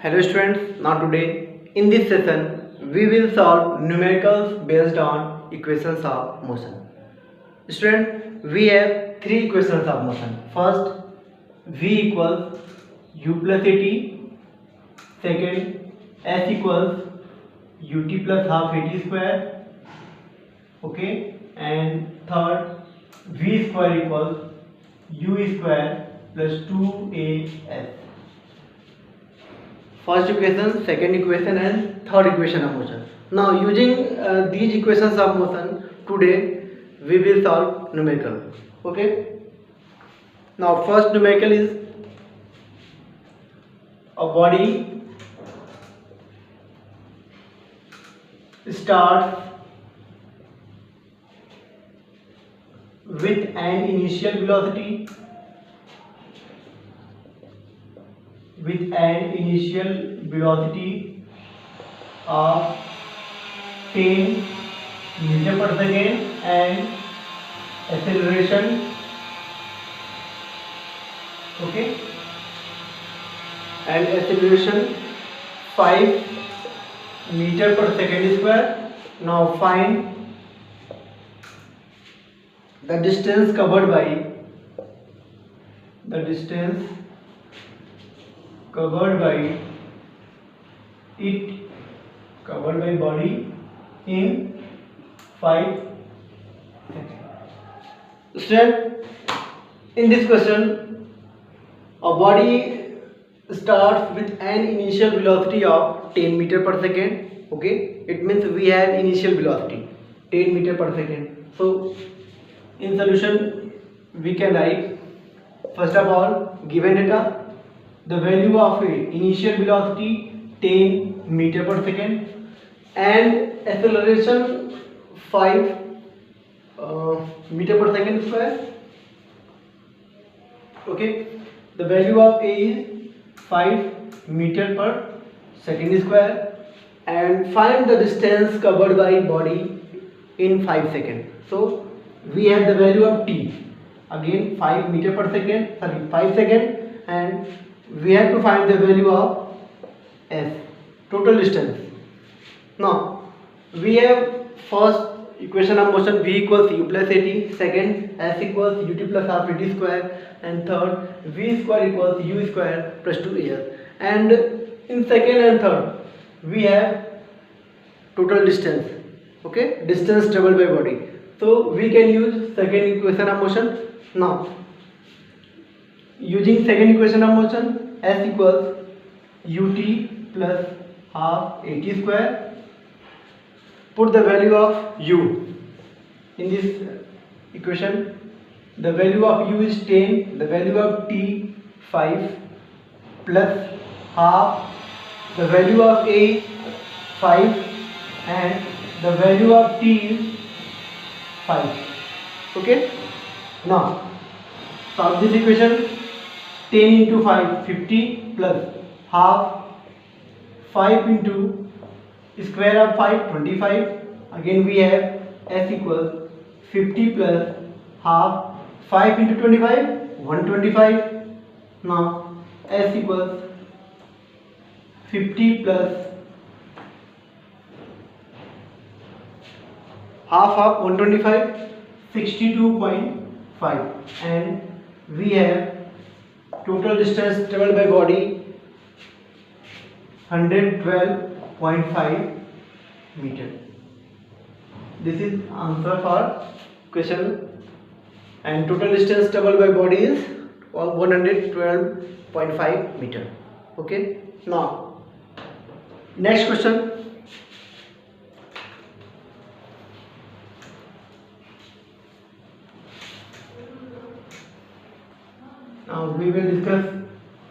Hello students, now today in this session we will solve numericals based on equations of motion. Student, we have three equations of motion. First, V equals U plus AT. Second, S equals UT plus half AT square. Okay, and third, V square equals U square plus 2AS. First equation, second equation and third equation of motion. Now using these equations of motion, today we will solve numerical. Okay. Now first numerical is a body starts with an initial velocity of 10 meter per second and acceleration, okay, and acceleration 5 meter per second square. Now find the distance covered by body in 5 seconds. Student, in this question, a body starts with an initial velocity of 10 meter per second. Okay, it means we have initial velocity 10 meter per second. So in solution we can write, first of all, given data, the value of initial velocity 10 meter per second and acceleration 5 meter per second square. Okay, the value of A is 5 meter per second square and find the distance covered by body in 5 seconds. So we have the value of T, again 5 meter per second, 5 seconds, and we have to find the value of S, total distance. Now we have first equation of motion, V equals U plus AT, second S equals UT plus half AT square, and third V square equals U square plus 2AS. And in second and third we have total distance, okay, distance traveled by body. So we can use second equation of motion. Now using second equation of motion, S equals UT plus half AT square. Put the value of U in this equation. The value of U is 10, the value of T 5 plus half, the value of A 5 and the value of T is 5. Okay. Now solve this equation. 10 into 5 50 plus half, 5 into square of 5 25. Again we have S equals 50 plus half, 5 into 25 125. Now S equals 50 plus half of 125, 62.5, and we have total distance traveled by body 112.5 meter. This is answer for question, and total distance traveled by body is 112.5 meter. Okay. Now next question. Now we will discuss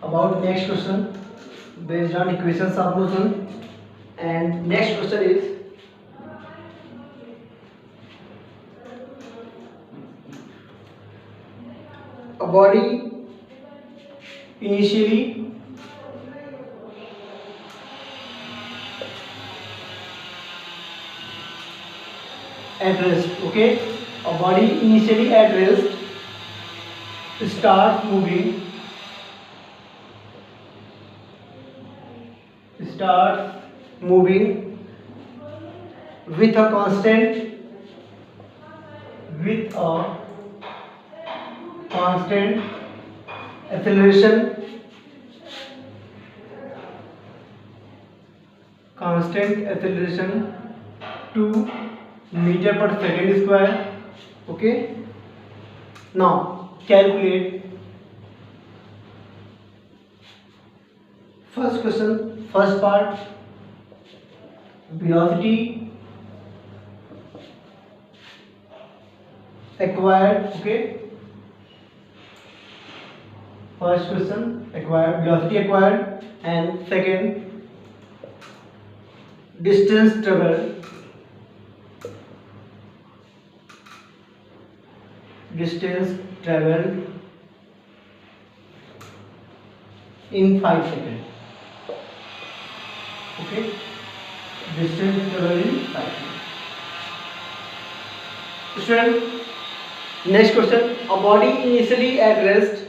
about next question based on equations of motion, and next question is a body initially at rest. Okay, a body initially at rest starts moving starts moving with a constant acceleration constant acceleration 2 meter per second square. Okay, now calculate. First question, first part, velocity acquired. Okay, first question, acquired velocity acquired, and second, distance traveled in 5 seconds. Okay, distance traveled in 5 seconds. Student, next question, a body initially at rest.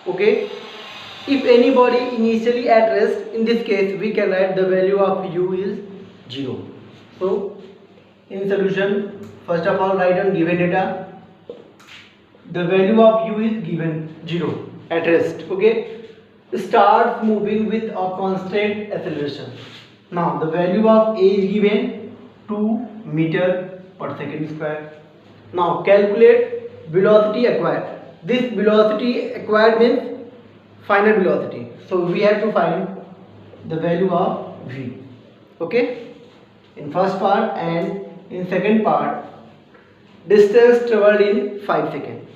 Okay, if any body initially at rest, in this case we can write the value of u is 0. So in solution, first of all write on given data, the value of u is given 0 at rest. Okay, starts moving with a constant acceleration. Now the value of a is given 2 meter per second square. Now calculate velocity acquired. This velocity acquired means final velocity, so we have to find the value of v. Okay, in first part, and in second part, distance traveled in 5 seconds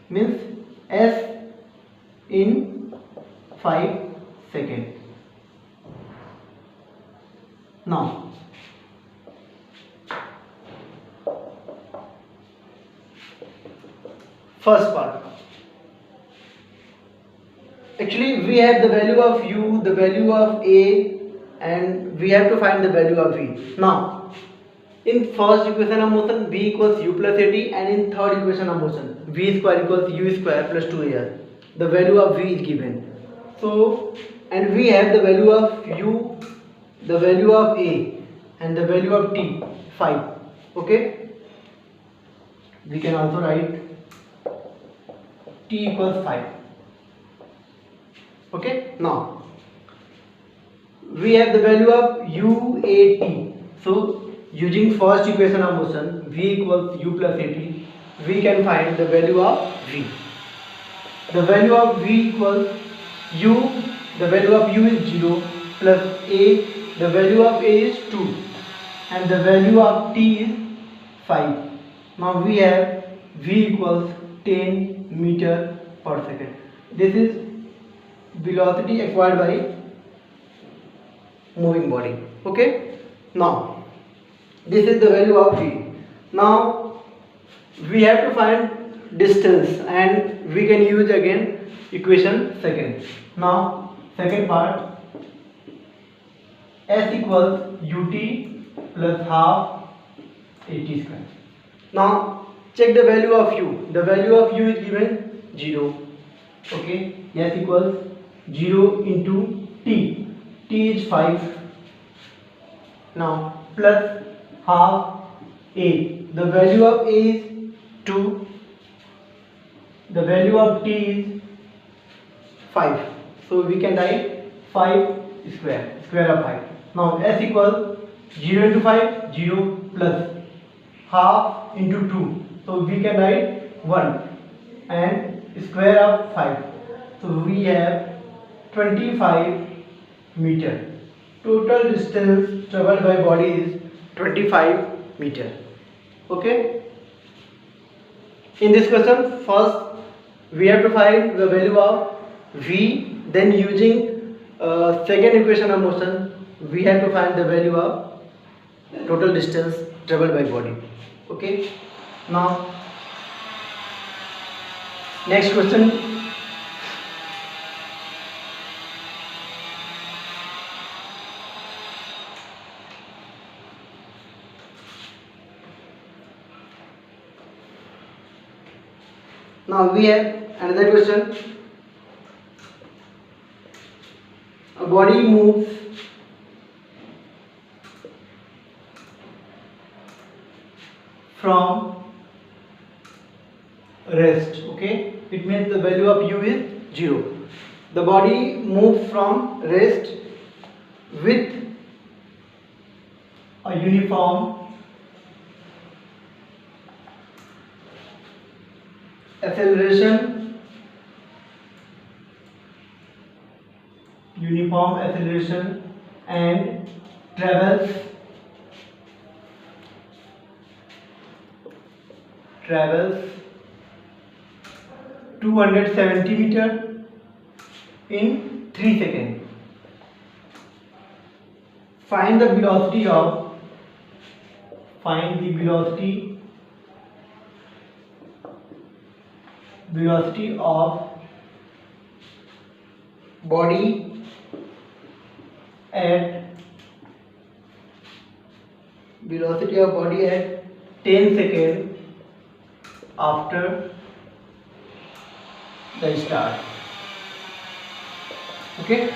means s in 5 seconds. Now first part, actually we have the value of u, the value of a, and we have to find the value of v. Now in first equation of motion v equals u plus at, and in third equation of motion v square equals u square plus 2ar. The value of v is given. So, and we have the value of u, the value of a, and the value of t 5. Okay, we can also write t equals 5. Okay, now we have the value of uat. So using first equation of motion v equals u plus at, we can find the value of v. The value of v equals u, the value of u is 0, plus a, the value of a is 2, and the value of t is 5. Now we have v equals 10 meter per second. This is velocity acquired by moving body. Okay, now this is the value of v. Now we have to find distance, and we can use again equation second. Now second part, s equals ut plus half at square. Now check the value of u. The value of u is given 0. Okay, s equals 0 into t. T is 5. Now plus half a. The value of a is 2. The value of t is 5. So we can write 5 square of 5. Now s equals 0 into 5, 0, plus half into 2. So we can write 1, and square of 5. So we have 25 meter. Total distance traveled by body is 25 meter. Okay, in this question, first we have to find the value of v, then using second equation of motion we have to find the value of total distance traveled by body. Okay, now next question, now we have another question. A body moves from rest. Okay, it means the value of u is 0. The body moves from rest with a uniform acceleration and travels 270 meter in 3 seconds. Find the velocity of body at 10 seconds after the start. Okay.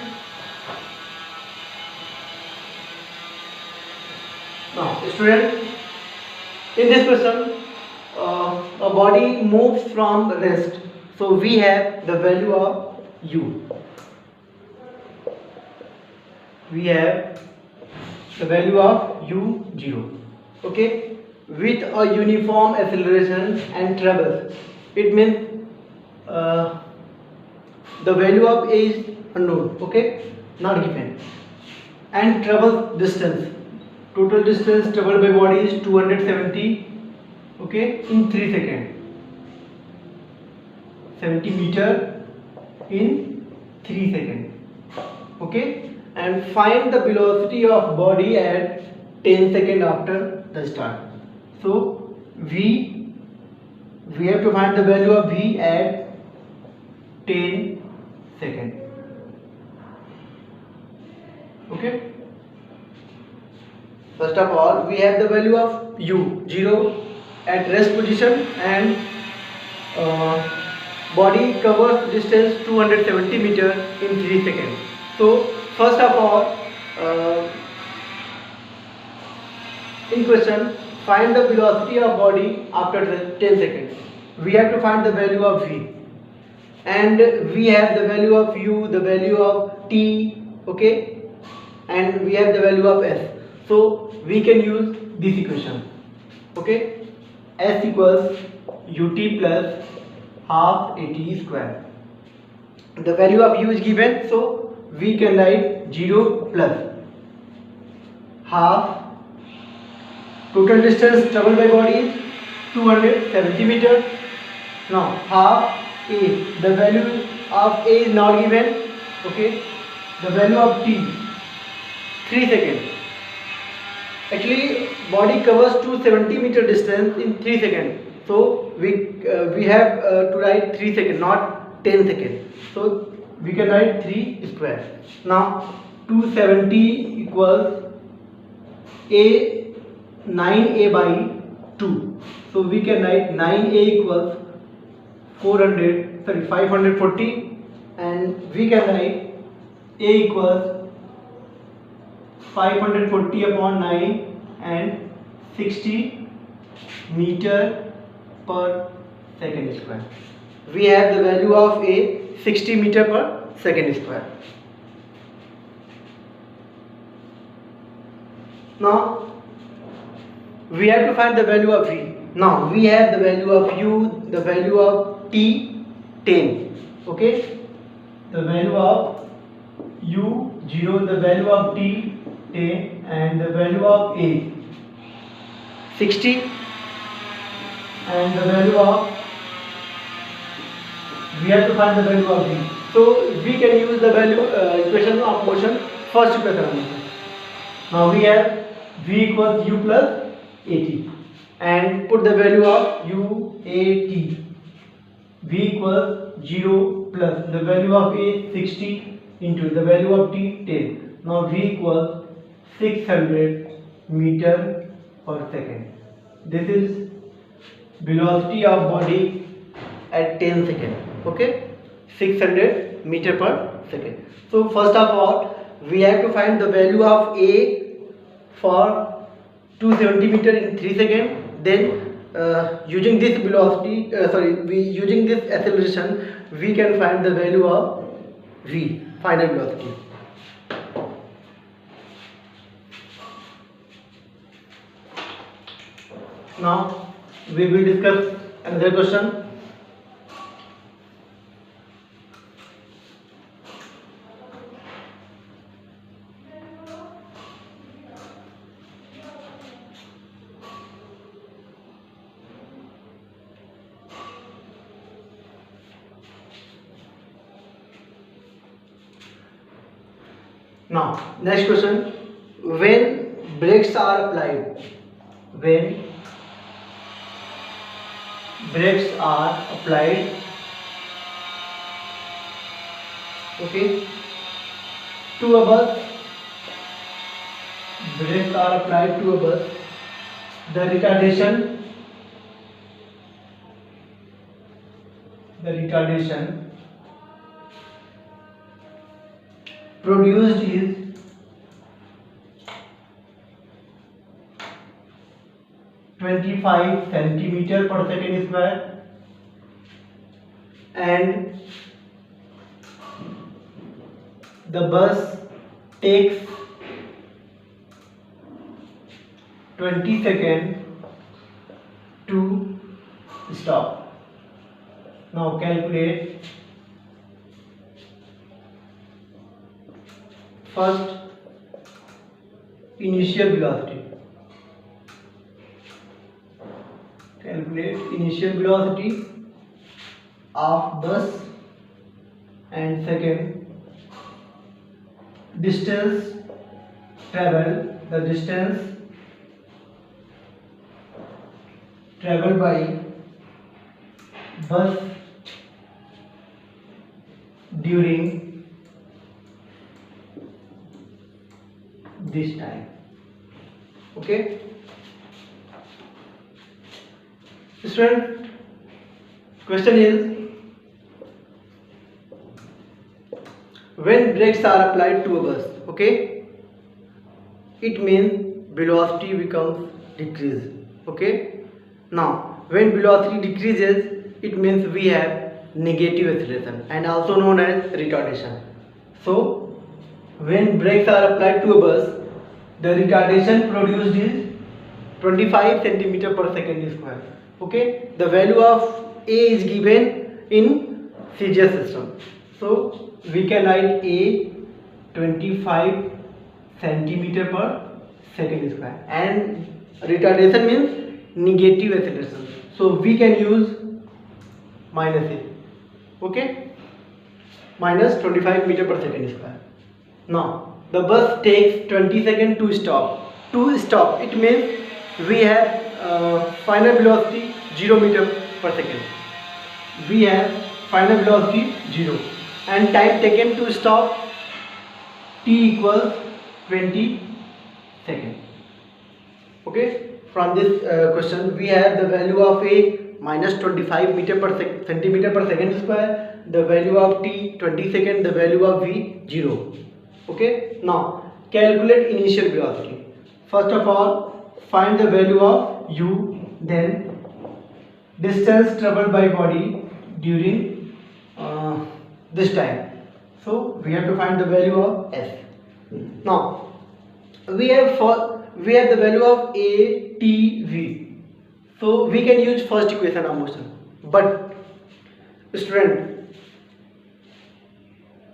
Now, student, in this question, a body moves from rest. So we have the value of u. We have the value of u0. Okay, with a uniform acceleration and travels. It means the value of a is unknown. Okay, not given. And travel distance. Total distance traveled by body is 270. Okay, in 3 seconds. 70 meter in 3 seconds. Okay, and find the velocity of body at 10 seconds after the start. So we have to find the value of v at 10 seconds. Okay. First of all, we have the value of u 0 at rest position, and body covers distance 270 meter in 3 seconds. So first of all, in question, find the velocity of body after 10 seconds. We have to find the value of v, and we have the value of u, the value of t, okay, and we have the value of s. So we can use this equation. Okay, s equals ut plus half at square. The value of u is given, so we can write 0 plus half. Total distance traveled by body is 270 meters. Now half a, the value of a is not given. Okay, the value of t 3 seconds. Actually, body covers 270 meter distance in 3 seconds. So we have to write 3 seconds, not 10 seconds. So we can write 3 square. Now 270 equals a 9a by 2. So we can write 9a equals 540, and we can write a equals 540 upon 9 and 60 meter per second square. We have the value of a 60 meter per second square. Now we have to find the value of v. Now we have the value of u, the value of t 10. Okay, the value of u 0, the value of t 10, and the value of a 60, and the value of, we have to find the value of v. So we can use the value equation of motion, first equation of motion. Now we have v equals u plus at, and put the value of u at. V equals 0 plus the value of a 60 into the value of t 10. Now v equals 600 meter per second. This is velocity of body at 10 seconds. Okay, 600 meter per second. So first of all, we have to find the value of a for 270 meter in 3 seconds. Then using this velocity, using this acceleration, we can find the value of v, final velocity. Now we will discuss another question. Now, next question. When brakes are applied, when brakes are applied, okay, to a bus, brakes are applied to a bus, the retardation produced is 25 centimeter per second square, and the bus takes 20 seconds to stop. Now calculate first initial velocity. Calculate initial velocity of bus, and second distance traveled, the distance traveled by bus during this time. Okay, student, question is, when brakes are applied to a bus, okay, it means velocity becomes decreased. Okay, now when velocity decreases, it means we have negative acceleration and also known as retardation. So when brakes are applied to a bus, the retardation produced is 25 centimeter per second square. Okay, the value of A is given in CGS system, so we can write A 25 centimeter per second square, and retardation means negative acceleration, so we can use minus A. Okay, minus 25 meter per second square. Now the bus takes 20 seconds to stop. It means we have final velocity 0 meter per second. We have final velocity 0, and time taken to stop t equals 20 seconds. Okay, from this question we have the value of A minus 25 meter per centimeter per second square, the value of t 20 seconds, the value of v 0. Okay, now calculate initial velocity. First of all, find the value of u, then distance traveled by body during this time. So we have to find the value of s. Now we have the value of A, T, V. So we can use first equation of motion. But student,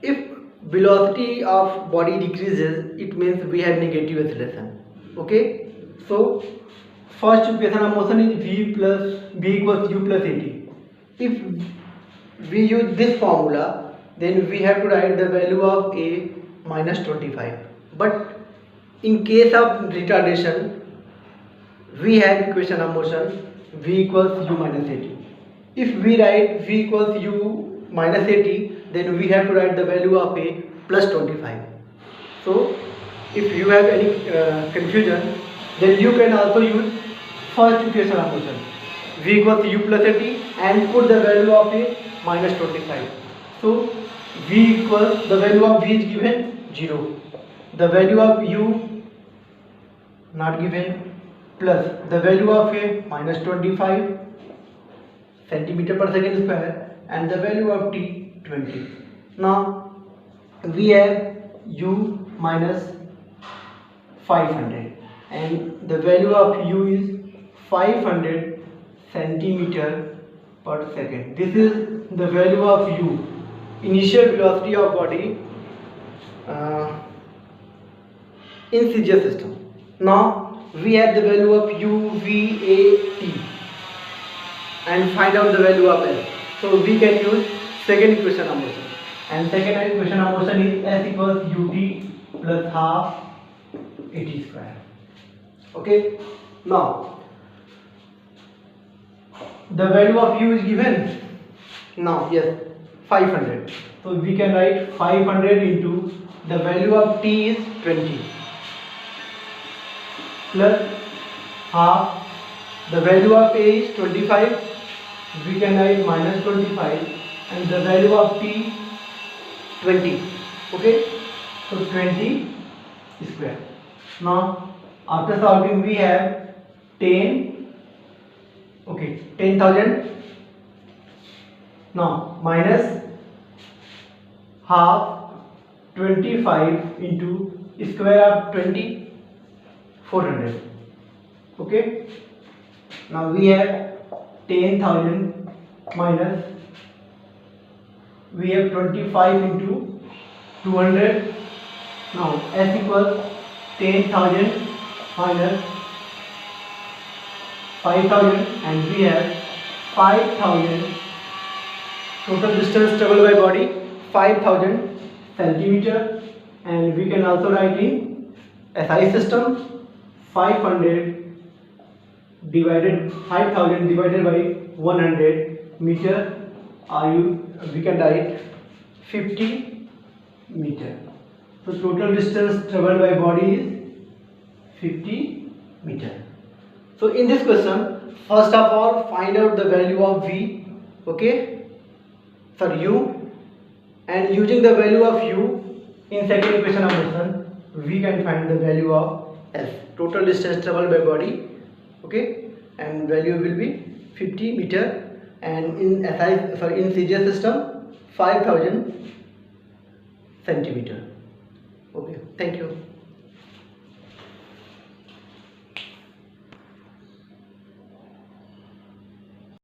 if velocity of body decreases, it means we have negative acceleration. Okay, so first equation of motion is v equals u plus at. If we use this formula, then we have to write the value of A minus 25. But in case of retardation, we have equation of motion v equals u minus at. If we write v equals u minus at, then we have to write the value of A plus 25. So if you have any confusion, then you can also use first equation of motion v equals u plus at and put the value of A minus 25. So v equals, the value of v is given 0, the value of u not given, plus the value of A minus 25 centimeter per second square and the value of T 20. Now we have U minus 500 and the value of U is 500 centimeter per second. This is the value of U, initial velocity of body in CGS system. Now we have the value of U, V, A, T and find out the value of S. So we can use second equation of motion, and second equation of motion is S equals ut plus half at square. Okay, now the value of U is given now, yes, 500. So we can write 500 into the value of T is 20 plus half the value of A is 25, we can write minus 25 and the value of T 20. Okay, so 20 square. Now after solving we have 10, okay, 10,000. Now minus half 25 into square of 20, 400. Okay, now we have 10,000 minus we have 25 into 200. Now S equals 10,000 minus 5,000 and we have 5,000. Total distance traveled by body 5,000 centimeter, and we can also write in SI system 500 divided 5,000 divided by 100 meter, we can write 50 meter. So total distance traveled by body is 50 meter. So in this question, first of all find out the value of V, okay, for U, and using the value of U in second equation of motion we can find the value of S, total distance traveled by body, okay, and value will be 50 meter, and in CGS system 5,000 centimeter. Okay, thank you.